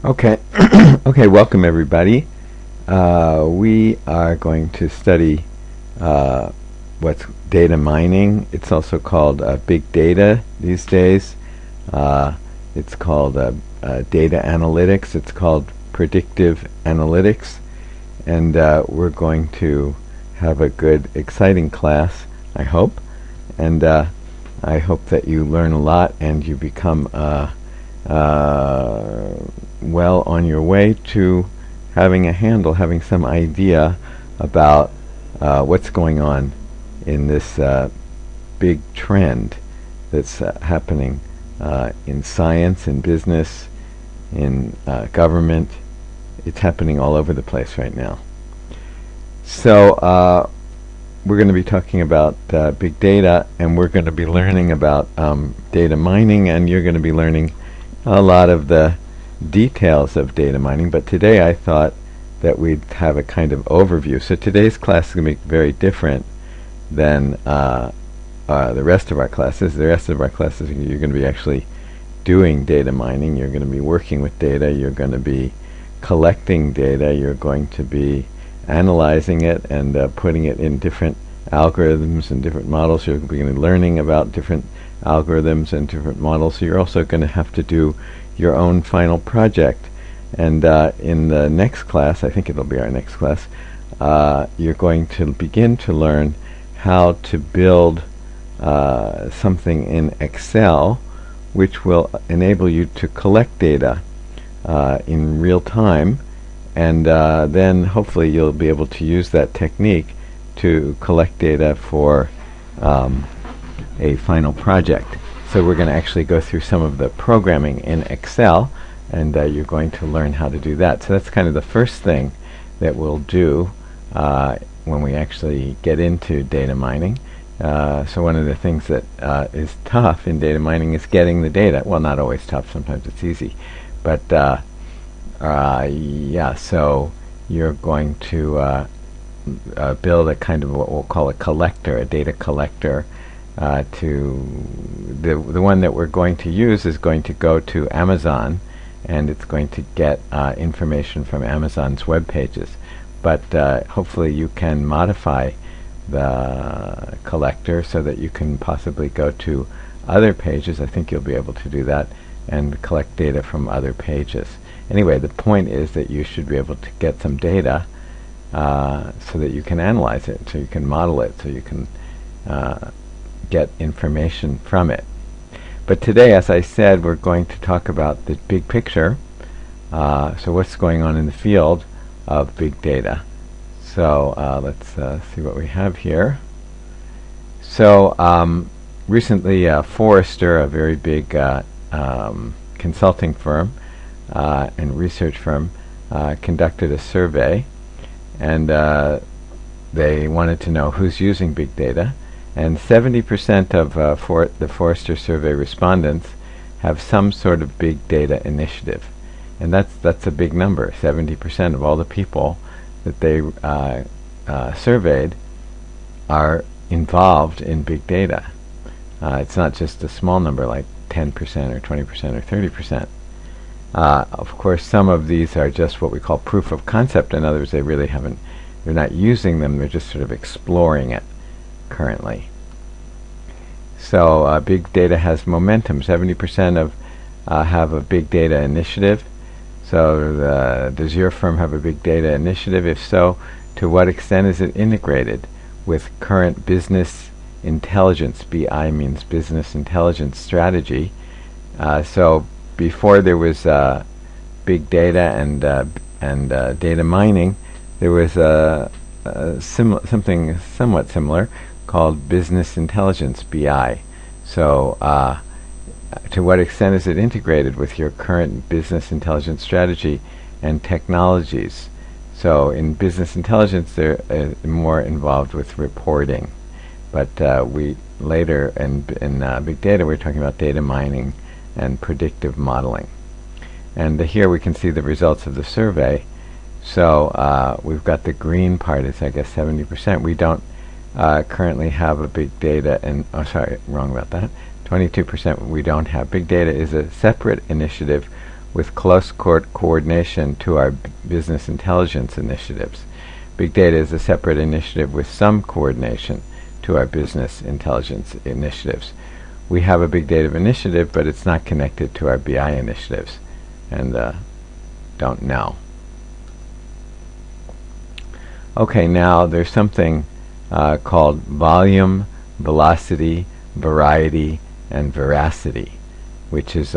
Okay, okay, welcome everybody. We are going to study uh, what's data mining. It's also called big data these days. Uh, it's called data analytics. It's called predictive analytics. And we're going to have a good, exciting class, I hope. And I hope that you learn a lot and you become well on your way to having a handle, having some idea about what's going on in this big trend that's happening in science, in business, in government. It's happening all over the place right now. So we're going to be talking about big data, and we're going to be learning about data mining, and you're going to be learning a lot of the details of data mining. But today I thought that we'd have a kind of overview. So today's class is going to be very different than the rest of our classes. The rest of our classes, you're going to be actually doing data mining. You're going to be working with data. You're going to be collecting data. You're going to be analyzing it and putting it in different algorithms and different models. You're going to be learning about different algorithms and different models. So you're also going to have to do your own final project. And in the next class, I think it'll be our next class, you're going to begin to learn how to build something in Excel which will enable you to collect data in real time, and then hopefully you'll be able to use that technique to collect data for a final project. So we're going to actually go through some of the programming in Excel, and you're going to learn how to do that. So that's kind of the first thing that we'll do when we actually get into data mining. So one of the things that is tough in data mining is getting the data. Well, not always tough. Sometimes it's easy. But yeah, so you're going to build a kind of what we'll call a collector, a data collector. To the one that we're going to use is going to go to Amazon, and it's going to get information from Amazon's web pages. But hopefully you can modify the collector so that you can possibly go to other pages. I think you'll be able to do that and collect data from other pages. Anyway, the point is that you should be able to get some data so that you can analyze it, so you can model it, so you can get information from it. But today, as I said, we're going to talk about the big picture. So what's going on in the field of big data. So let's see what we have here. So recently Forrester, a very big consulting firm and research firm, conducted a survey, and they wanted to know who's using big data. And 70% of the Forrester survey respondents have some sort of big data initiative. And that's a big number. 70% of all the people that they surveyed are involved in big data. It's not just a small number like 10% or 20% or 30%. Of course, some of these are just what we call proof of concept. In other words, they're not using them, they're just sort of exploring it currently. So big data has momentum. 70% of have a big data initiative. So does your firm have a big data initiative? If so, to what extent is it integrated with current business intelligence? BI means business intelligence strategy. So before there was big data and data mining, there was something somewhat similar called business intelligence, BI. So to what extent is it integrated with your current business intelligence strategy and technologies? So in business intelligence, they're more involved with reporting. But we later in big data, we're talking about data mining and predictive modeling. And here we can see the results of the survey. So we've got the green part is, I guess, 70%. We don't currently have a big data, and oh, sorry, wrong about that. 22% we don't have. Big data is a separate initiative with close coordination to our business intelligence initiatives. Big data is a separate initiative with some coordination to our business intelligence initiatives. We have a big data initiative, but it's not connected to our BI initiatives, and don't know. Okay, now there's something called volume, velocity, variety, and veracity, which is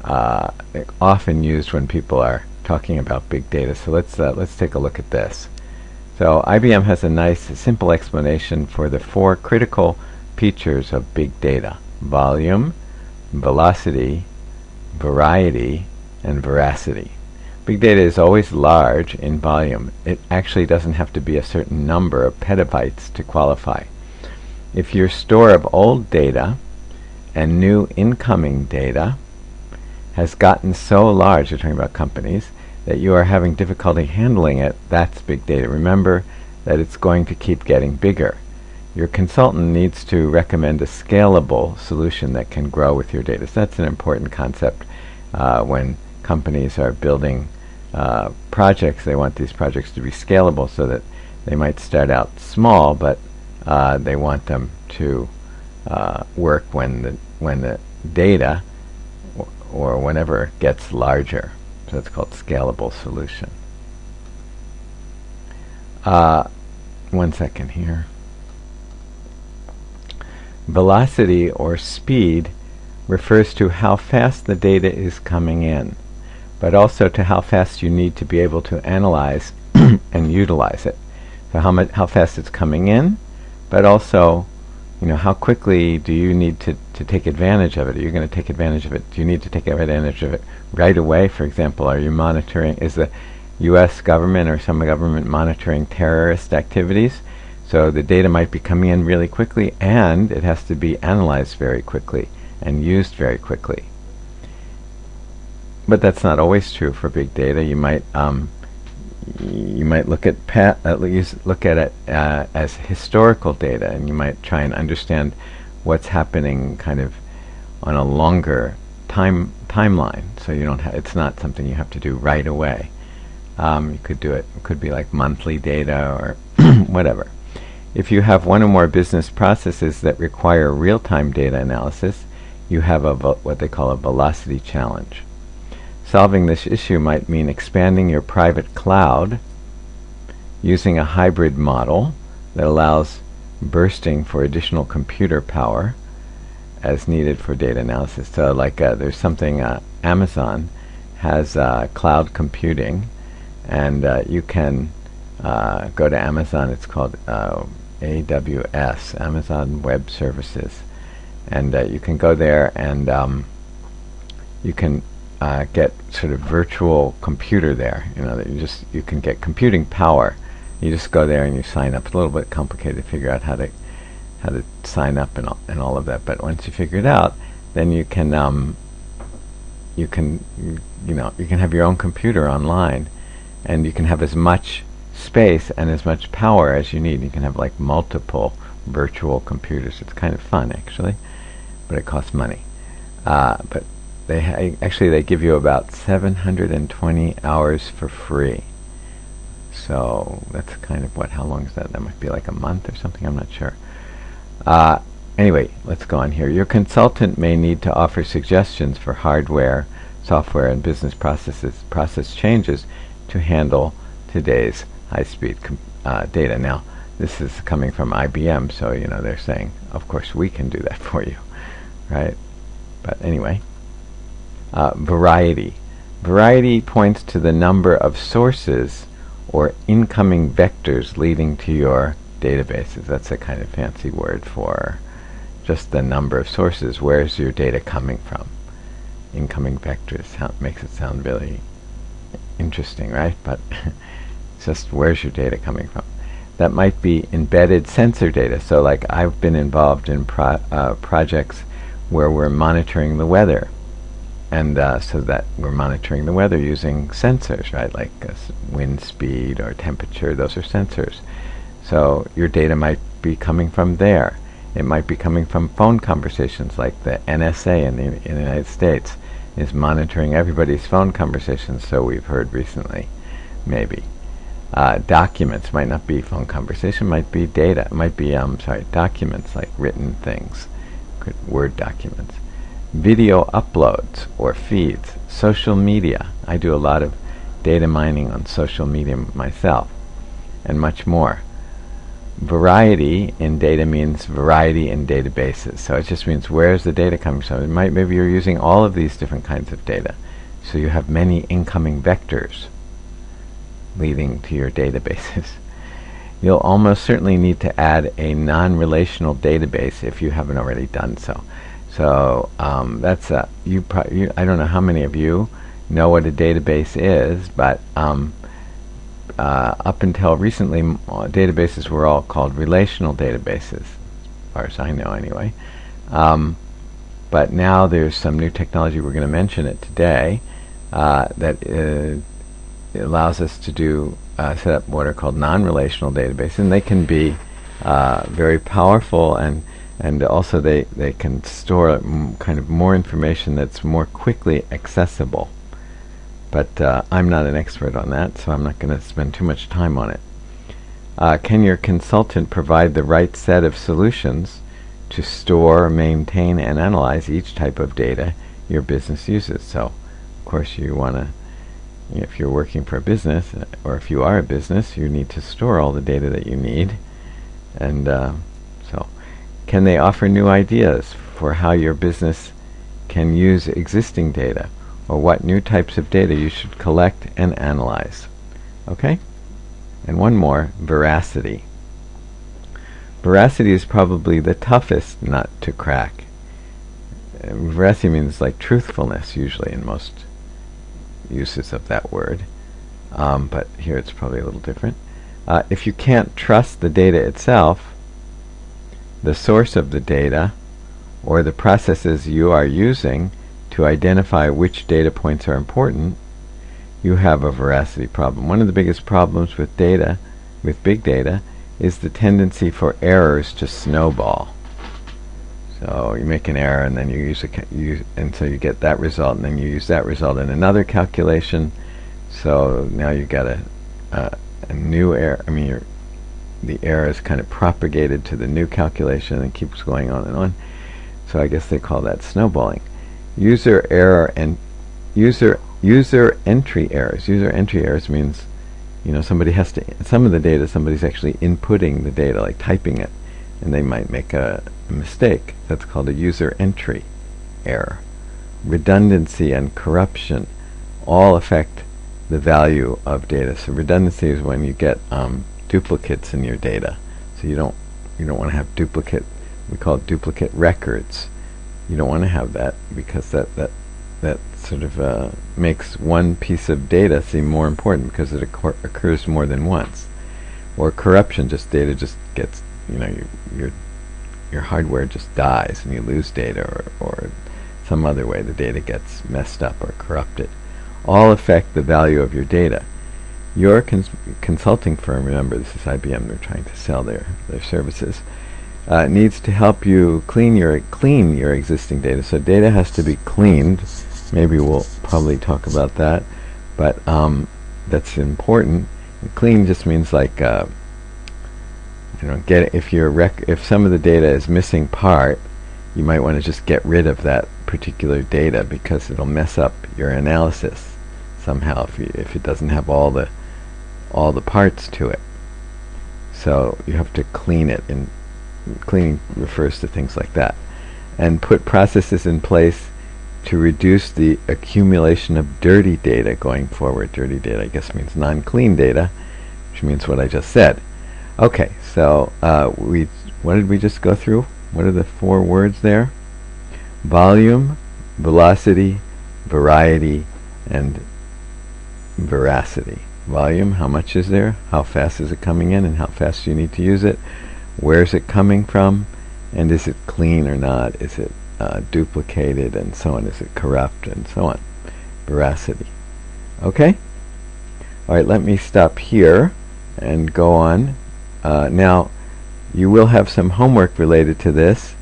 often used when people are talking about big data. So let's take a look at this. So IBM has a nice, simple explanation for the 4 critical features of big data: volume, velocity, variety, and veracity. Big data is always large in volume. It actually doesn't have to be a certain number of petabytes to qualify. If your store of old data and new incoming data has gotten so large, you're talking about companies, that you are having difficulty handling it, that's big data. Remember that it's going to keep getting bigger. Your consultant needs to recommend a scalable solution that can grow with your data. So that's an important concept when companies are building projects. They want these projects to be scalable so that they might start out small, but they want them to work when the data or whenever gets larger. So that's called scalable solution. 1 second here. Velocity or speed refers to how fast the data is coming in, but also to how fast you need to be able to analyze and utilize it. So how fast it's coming in, but also, how quickly do you need to take advantage of it? Are you going to take advantage of it? Do you need to take advantage of it right away? For example, are you monitoring, is the U.S. government or some government monitoring terrorist activities? So the data might be coming in really quickly, and it has to be analyzed very quickly and used very quickly. But that's not always true for big data. You might look at it as historical data, and you might try and understand what's happening kind of on a longer timeline. So you don't it's not something you have to do right away. You could do it. It could be like monthly data or whatever. If you have one or more business processes that require real-time data analysis, you have what they call a velocity challenge. Solving this issue might mean expanding your private cloud using a hybrid model that allows bursting for additional computer power as needed for data analysis. So there's something, Amazon has cloud computing, and you can go to Amazon. It's called AWS, Amazon Web Services, and you can go there and you can get sort of virtual computer there. That you can get computing power. You just go there and you sign up. It's a little bit complicated to figure out how to sign up and all of that. But once you figure it out, then you can have your own computer online, and you can have as much space and as much power as you need. You can have like multiple virtual computers. It's kind of fun actually, but it costs money. But they give you about 720 hours for free. So that's kind of how long is that? That might be like a month or something, I'm not sure. Anyway, let's go on here. Your consultant may need to offer suggestions for hardware, software, and business process changes to handle today's high-speed data. Now, this is coming from IBM, so they're saying, of course, we can do that for you, right? But anyway, variety. Variety points to the number of sources or incoming vectors leading to your databases. That's a kind of fancy word for just the number of sources. Where's your data coming from? Incoming vectors makes it sound really interesting, right? But it's just where's your data coming from? That might be embedded sensor data. So I've been involved in projects where we're monitoring the weather. And so that we're monitoring the weather using sensors, right? Like wind speed or temperature, those are sensors. So your data might be coming from there. It might be coming from phone conversations like the NSA in the United States. is monitoring everybody's phone conversations, so we've heard recently, maybe. Documents might not be phone conversation, might be data, might be, documents like written things, Word documents. Video uploads or feeds, social media. I do a lot of data mining on social media myself, and much more. Variety in data means variety in databases. So it just means where's the data coming from. Maybe you're using all of these different kinds of data. So you have many incoming vectors leading to your databases. You'll almost certainly need to add a non-relational database if you haven't already done so. So that's I don't know how many of you know what a database is, but up until recently, databases were all called relational databases, as far as I know anyway. But now there's some new technology, we're going to mention it today, that it allows us to do set up what are called non-relational databases, and they can be very powerful, and also they can store kind of more information that's more quickly accessible. But I'm not an expert on that, so I'm not going to spend too much time on it. Can your consultant provide the right set of solutions to store, maintain, and analyze each type of data your business uses? So, of course, you want to, if you're working for a business, or if you are a business, you need to store all the data that you need. And so, can they offer new ideas for how your business can use existing data, or what new types of data you should collect and analyze? Okay? And one more, veracity. Veracity is probably the toughest nut to crack. Veracity means like truthfulness, usually, in most uses of that word. But here it's probably a little different. If you can't trust the data itself, the source of the data, or the processes you are using to identify which data points are important, you have a veracity problem. One of the biggest problems with data, with big data, is the tendency for errors to snowball. So you make an error, and then you use and so you get that result, and then you use that result in another calculation. So now you got a new error. I mean, the error is kind of propagated to the new calculation and keeps going on and on. So I guess they call that snowballing. User error and user entry errors. User entry errors means, somebody has to, some of the data, somebody's actually inputting the data, like typing it, and they might make a mistake. That's called a user entry error. Redundancy and corruption all affect the value of data. So redundancy is when you get duplicates in your data. So you don't want to have duplicate. We call it duplicate records. You don't want to have that, because that sort of makes one piece of data seem more important because it occurs more than once. Or corruption, just data just gets, your hardware just dies and you lose data, or some other way the data gets messed up or corrupted. All affect the value of your data. Your consulting firm, remember this is IBM, they're trying to sell their services, needs to help you clean your existing data. So data has to be cleaned. Maybe we'll probably talk about that, but that's important. Clean just means like if some of the data is missing part, you might want to just get rid of that particular data because it'll mess up your analysis somehow if it doesn't have all the parts to it. So you have to clean it, and cleaning refers to things like that, and put processes in place to reduce the accumulation of dirty data going forward. Dirty data, I guess, means non-clean data, which means what I just said. Okay, so what did we just go through? What are the 4 words there? Volume, velocity, variety, and veracity. Volume, how much is there? How fast is it coming in, and how fast do you need to use it? Where is it coming from? And is it clean or not? Is it duplicated, and so on? Is it corrupt, and so on? Veracity. Okay? Alright, let me stop here and go on. Now, you will have some homework related to this.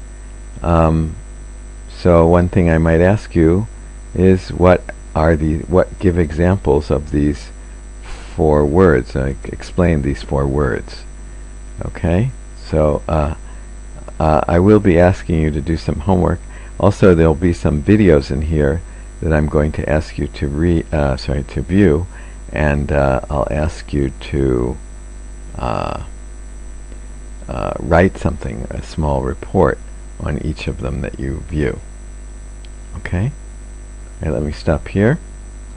So one thing I might ask you is what give examples of these 4 words. Explain these 4 words. Okay, so I will be asking you to do some homework. Also, there'll be some videos in here that I'm going to ask you to to view, and I'll ask you to write something, a small report on each of them that you view. Okay? All right, let me stop here.